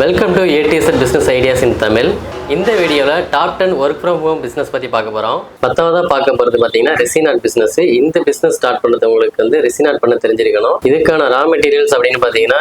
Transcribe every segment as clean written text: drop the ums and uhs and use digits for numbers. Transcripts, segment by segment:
Welcome to ATZ business ideas இன் தமிழ். இந்த வீடியோவில் top 10 work from home business பற்றி பார்க்க போகிறோம். 10ஆவதாக பார்க்க போகிறது பார்த்தீங்கன்னா ரெசின் ஆர்ட் பிஸ்னஸ். இந்த பிஸ்னஸ் ஸ்டார்ட் பண்ணுறது உங்களுக்கு வந்து ரெசின் ஆர்ட் பண்ண தெரிஞ்சிருக்கணும். இதுக்கான ரா மெட்டீரியல்ஸ் அப்படின்னு பார்த்தீங்கன்னா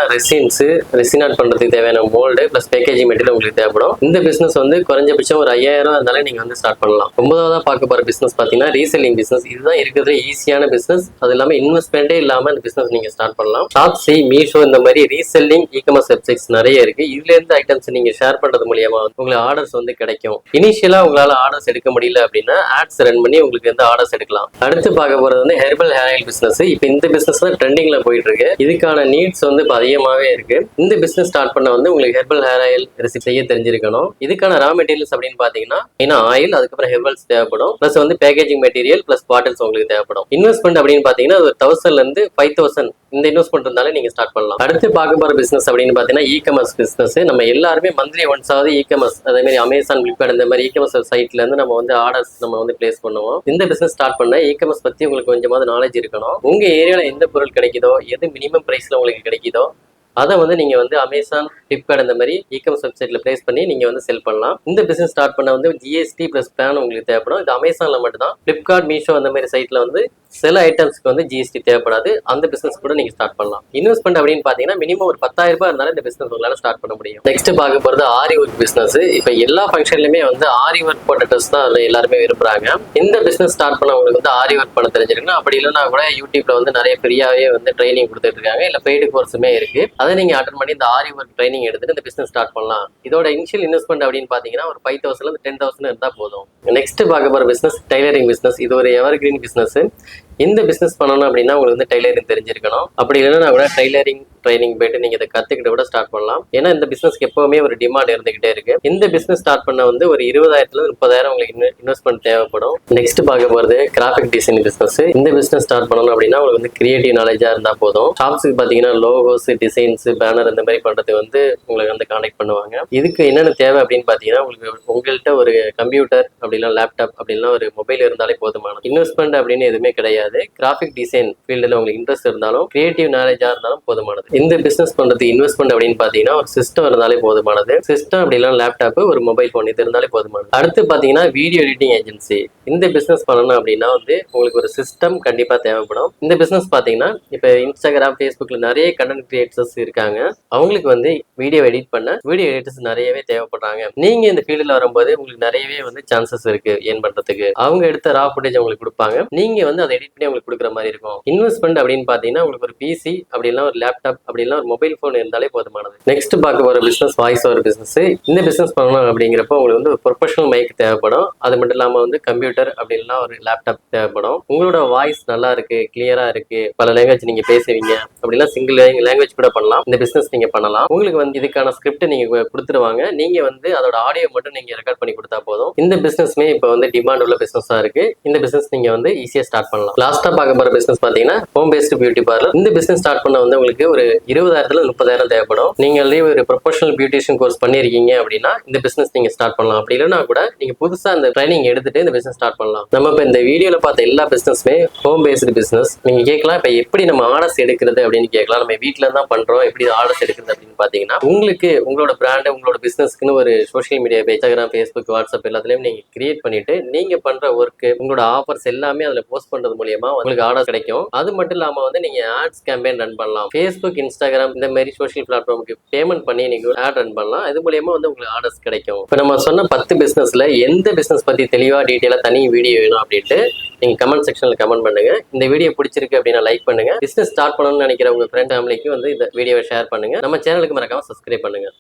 ரெசின் ஆர்ட் பண்ணுறதுக்கு தேவையான மோல்டு ப்ளஸ் பேக்கேஜிங் மெட்டீரியல் உங்களுக்கு தேவைப்படும். இந்த பிஸ்னஸ் வந்து குறைஞ்சபட்சம் ஒரு 5000 இருந்தாலும் நீங்கள் வந்து ஸ்டார்ட் பண்ணலாம். 9ஆவதாக பார்க்க போகிற பிஸ்னஸ் பார்த்தீங்கன்னா ரீசெல்லிங் பிஸ்னஸ். இதுதான் இருக்கிறது ஈஸியான பிஸ்னஸ். அது இல்லாமல் இன்வெஸ்ட்மெண்ட்டே இல்லாமல் இந்த பிஸ்னஸ் நீங்கள் ஸ்டார்ட் பண்ணலாம். ஷாப்ஸி, மீஷோ இந்த மாதிரி ரீசெல்லிங் இ-காமர்ஸ் வெப்சைட்ஸ் நிறைய இருக்கு. இதுல இருந்து ஐட்டம்ஸ் நீங்க ஷேர் பண்றது மூலியமா உங்களுக்கு ஆர்டர்ஸ் வந்து கிடைக்கும். இனிஷியலா உங்களால ஆர்டர்ஸ் எடுக்க முடியல அப்படின்னா ஆட்ஸ் ரன் பண்ணி உங்களுக்கு வந்து ஆர்டர்ஸ் எடுக்கலாம். அடுத்து பார்க்க போறது வந்து ஹெர்பல் ஹேர் ஆயில் பிசினஸ். இப்போ இந்த பிசினஸ் தான் ட்ரெண்டிங்ல போயிட்டு இருக்கு. இதுக்கான நீட்ஸ் வந்து அதிகமாவே இருக்கு. இந்த பிசினஸ் ஸ்டார்ட் பண்ண வந்து உங்களுக்கு ஹெர்பல் ஹேர் ஆயில் ரெசிபி செய்ய தெரிஞ்சிருக்கணும். இதுக்கான ரா மெட்டீரியல்ஸ் அப்படின்னு பாத்தீங்கன்னா ஆயில், அதுக்கப்புறம் ஹெர்பல்ஸ் தேவைப்படும், பிளஸ் வந்து பேக்கேஜிங் மெட்டீரியல் பிளஸ் பாட்டில்ஸ் உங்களுக்கு தேவைப்படும். இன்வெஸ்ட்மெண்ட் அப்படின்னு பாத்தீங்கன்னா 1000 ல இருந்து 5000 இந்த இன்வெஸ்ட்மெண்ட் இருந்தாலே நீங்க ஸ்டார்ட் பண்ணலாம். அடுத்து பார்க்க போற பிசினஸ் அப்படின்னு பாத்தீங்கன்னா இ-காமர்ஸ் பிசினஸ். நம்ம எல்லாருமே மந்த்லி ஒன்ஸ் ஆகுது இ-காமர்ஸ், அதே மாதிரி அமேசான், பிளிப்கார்ட் இந்த மாதிரி இ-காமர்ஸ் சைட்ல இருந்து நம்ம வந்து ஆர்டர்ஸ் நம்ம வந்து பிளேஸ் பண்ணுவோம். இந்த பிசினஸ் ஸ்டார்ட் பண்ண இ-காமர்ஸ் பத்தி உங்களுக்கு கொஞ்சமாவது நாலேஜ் இருக்கணும். உங்க ஏரியால எந்த பொருள் கிடைக்குதோ, எது மினிமம் பிரைஸ்ல உங்களுக்கு கிடைக்குதோ அதை வந்து நீங்க வந்து அமேசான், பிளிப்கார்ட் இந்த மாதிரி இ-காமர்ஸ் வெப்சைட்ல பிளேஸ் பண்ணி நீங்க வந்து செல் பண்ணலாம். இந்த பிசினஸ் ஸ்டார்ட் பண்ண வந்து GST பிளஸ் பிளான் உங்களுக்கு தேவைப்படும். இது அமேசான்ல மட்டும் தான். பிளிப்கார்ட், மீஷோ அந்த மாதிரி சைட்ல வந்து சில ஐட்டம்ஸ்க்கு வந்து GST தேவைப்படாது. அந்த பிசினஸ் கூட நீங்க ஸ்டார்ட் பண்ணலாம். இன்வெஸ்ட்மெண்ட் அப்படின்னு பாத்தீங்கன்னா மினிமம் ஒரு 10,000 ரூபாய் இருந்தாலும் இந்த பிசினஸ் உங்களால ஸ்டார்ட் பண்ண முடியும். நெக்ஸ்ட் பார்க்க போறது ஆரி ஒர்க் பிசினஸ். இப்ப எல்லா ஃபங்க்ஷன்லயுமே வந்து ஆரி ஒர்க் போட்ட ட்ரெஸ் தான் எல்லாருமே விரும்புறாங்க. இந்த பிசினஸ் ஸ்டார்ட் பண்ண உங்களுக்கு வந்து ஆரி ஒர்க் பண்ண தெரிஞ்சிருக்கணும். அப்படி இல்லைன்னா கூட யூடியூப்ல வந்து நிறைய ஃப்ரீயாவே வந்து ட்ரைனிங் கொடுத்துட்டு இருக்காங்க. இல்ல பெய்டு கோர்ஸுமே இருக்கு. அதை நீங்க அட்டன் பண்ணி இந்த ஆரி ஒர்க் ட்ரைனிங் எடுத்துட்டு இந்த பிசினஸ் ஸ்டார்ட் பண்ணலாம். இதோட இனிஷியல் இன்வெஸ்ட்மெண்ட் அப்படின்னு பாத்தீங்கன்னா ஒரு 5,000 ல இருந்து 10,000 இருந்தா போதும். நெக்ஸ்ட் பார்க்க போற பிசினஸ் டைலரிங் பிசினஸ். இது ஒரு எவர் கிரீன் பிசினஸ். இந்த பிசினஸ் பண்ணணும் அப்படின்னா உங்களுக்கு வந்து டைலரிங் தெரிஞ்சிருக்கணும். அப்படி இல்லைன்னா கூட டைலரிங் ட்ரைனிங் போயிட்டு நீங்க இதை கத்துக்கிட்டு கூட ஸ்டார்ட் பண்ணலாம். ஏன்னா இந்த பிசினஸ்க்கு எப்பவுமே ஒரு டிமாண்ட் இருந்துகிட்டே இருக்கு. இந்த பிசினஸ் ஸ்டார்ட் பண்ண வந்து ஒரு 20,000 ல 30,000 உங்களுக்கு இன்வெஸ்ட்மெண்ட் தேவைப்படும். நெக்ஸ்ட் பார்க்க போறது கிராஃபிக் டிசைன் பிசினஸ். இந்த பிசினஸ் ஸ்டார்ட் பண்ணணும் அப்படின்னா உங்களுக்கு வந்து கிரியேட்டிவ் நாலேஜா இருந்தா போதும். ஷாப்ஸுக்கு பாத்தீங்கன்னா லோகோஸ், டிசைன்ஸ், பேனர் இந்த மாதிரி பண்றது வந்து உங்களுக்கு வந்து கான்டெக்ட் பண்ணுவாங்க. இதுக்கு என்னென்ன தேவை அப்படின்னு பாத்தீங்கன்னா உங்கள்கிட்ட ஒரு கம்ப்யூட்டர் அப்படின்னா லேப்டாப் அப்படின்னா ஒரு மொபைல் இருந்தாலே போதுமானது. இன்வெஸ்ட்மெண்ட் அப்படின்னு எதுவுமே கிடையாது. கிராஃபிக் டிசைன் ஃபீல்டுல உங்களுக்கு இன்ட்ரெஸ்ட் இருந்தாலும் கிரியேட்டிவ் நாலேஜா இருந்தாலும் போதுமானது. இந்த பிசினஸ் பண்றது இன்வெஸ்ட்மெண்ட் அப்படின்னு பாத்தீங்கன்னா ஒரு சிஸ்டம் இருந்தாலே போதுமானது. சிஸ்டம் அப்படின்னா லேப்டாப், ஒரு மொபைல் போன் இது இருந்தாலே போதுமானது. அடுத்து பாத்தீங்கன்னா வீடியோ எடிட்டிங் ஏஜென்சி. இந்த பிசினஸ் பண்ணணும் அப்படின்னா வந்து உங்களுக்கு ஒரு சிஸ்டம் கண்டிப்பா தேவைப்படும். இந்த பிசினஸ் பாத்தீங்கன்னா இப்ப இன்ஸ்டாகிராம், ஃபேஸ்புக்ல நிறைய கண்டென்ட் கிரியேட்டர்ஸ் இருக்காங்க. அவங்களுக்கு வந்து வீடியோ எடிட் பண்ண வீடியோ எடிட்டர்ஸ் நிறையவே தேவைப்படுறாங்க. நீங்க இந்த ஃபீல்டுல வரும்போது உங்களுக்கு நிறையவே வந்து சான்சஸ் இருக்கு ஏன் பண்றதுக்கு. அவங்க எடுத்த ரா ஃபுட்டேஜ் உங்களுக்கு கொடுப்பாங்க. நீங்க வந்து அதை எடிட் பண்ணி உங்களுக்கு கொடுக்குற மாதிரி இருக்கும். இன்வெஸ்ட்மெண்ட் அப்படின்னு பாத்தீங்கன்னா உங்களுக்கு ஒரு பிசி அப்படின்னா ஒரு லேப்டாப் அப்படின்னா ஒரு மொபைல் போன் இருந்தாலே போதுமானது. நெக்ஸ்ட் பார்க்க போற பிசினஸ் வாய்ஸ் ஓவர் பிசினஸ். இந்த பிசினஸ் பண்ணணும் அப்படிங்கிறப்ப உங்களுக்கு வந்து ஒரு ப்ரொஃபஷனல் மைக் தேவைப்படும். அது மட்டும் இல்லாம வந்து கம்ப்யூட்டர் அப்படின்னா ஒரு லேப்டாப் தேவைப்படும். உங்களோட வாய்ஸ் நல்லா இருக்கு, கிளியரா இருக்கு, பல லாங்குவேஜ் நீங்க பேசுவீங்க அப்படின்னா சிங்கிள் லாங்குவேஜ் கூட பண்ணலாம். இந்த பிசினஸ் நீங்க பண்ணலாம். உங்களுக்கு வந்து இதுக்கான ஸ்கிரிப்ட் நீங்க கொடுத்துருவாங்க. நீங்க வந்து அதோட ஆடியோ மட்டும் நீங்க ரெக்கார்ட் பண்ணி கொடுத்தா போதும். இந்த பிசினஸ்மே இப்போ வந்து டிமாண்ட் உள்ள பிசினஸா இருக்கு. இந்த பிசினஸ் நீங்க வந்து ஈஸியா ஸ்டார்ட் பண்ணலாம். லாஸ்டா பார்க்க போற பிசினஸ் பாத்தீங்கன்னா ஹோம் பேஸ்ட் பியூட்டி பார்லர். இந்த பிசினஸ் ஸ்டார்ட் பண்ண வந்து உங்களுக்கு ஒரு 20,000 ல 30,000 தேவைப்படும். நீங்க ஒரு ப்ரொஃபஷனல் பியூட்டிஷியன் கோர்ஸ் பண்ணிருக்கீங்க அப்படின்னா இந்த பிசினஸ் நீங்க ஸ்டார்ட் பண்ணலாம். அப்படி இல்லைன்னா கூட நீங்க புதுசா அந்த ட்ரைனிங் எடுத்துட்டு இந்த பிசினஸ் ஸ்டார்ட் பண்ணலாம். நம்ம இப்ப இந்த வீடியோல பார்த்த எல்லா பிசினஸ்மே ஹோம் பேஸ்டு பிசினஸ். நீங்க கேட்கலாம் இப்ப எப்படி நம்ம ஆர்டர்ஸ் எடுக்கிறது அப்படின்னு கேட்கலாம். நம்ம வீட்டுல தான் பண்றோம், எப்படி ஆர்டர்ஸ் எடுக்கிறது அப்படின்னு பாத்தீங்கன்னா உங்களுக்கு உங்களோட பிராண்ட், உங்களோட பிசினஸ்க்குன்னு ஒரு social media page, Instagram, Facebook, WhatsApp எல்லாத்துலயும் நீங்க கிரியேட் பண்ணிட்டு நீங்க பண்ற ஒர்க், உங்களோட ஆஃபர்ஸ் எல்லாமே அதுல போஸ்ட் பண்றது மூலியமா உங்களுக்கு ஆர்டர் கிடைக்கும். அது மட்டும் இல்லாம வந்து நீங்க ஆட்ஸ் கேம்பெயின் ரன் பண்ணலாம். ஃபேஸ்புக், இன்ஸ்டாகிராம் இந்த மாதிரி சோஷியல் பிளாட்ஃபார்முக்கு பேமெண்ட் பண்ணி நீங்க ஆட் ரன் பண்ணலாம். இது மூலியமா வந்து உங்களுக்கு ஆர்டர்ஸ் கிடைக்கும். இப்ப நம்ம சொன்ன 10 பிசினஸ்ல எந்த பிசினஸ் பத்தி தெளிவா டீடைலா தனி வீடியோ வேணும் அப்படின்ட்டு நீங்க கமெண்ட் செக்ஷன்ல கமெண்ட் பண்ணுங்க. இந்த வீடியோ பிடிச்சிருக்கு அப்படின்னா லைக் பண்ணுங்க. பிசினஸ் ஸ்டார்ட் பண்ணணும்னு நினைக்கிற உங்க ஃப்ரெண்ட் ஃபேமிலிக்கு வந்து இந்த வீடியோவை ஷேர் பண்ணுங்க. நம்ம சேனலுக்கு மறக்காம சப்ஸ்கிரைப் பண்ணுங்க.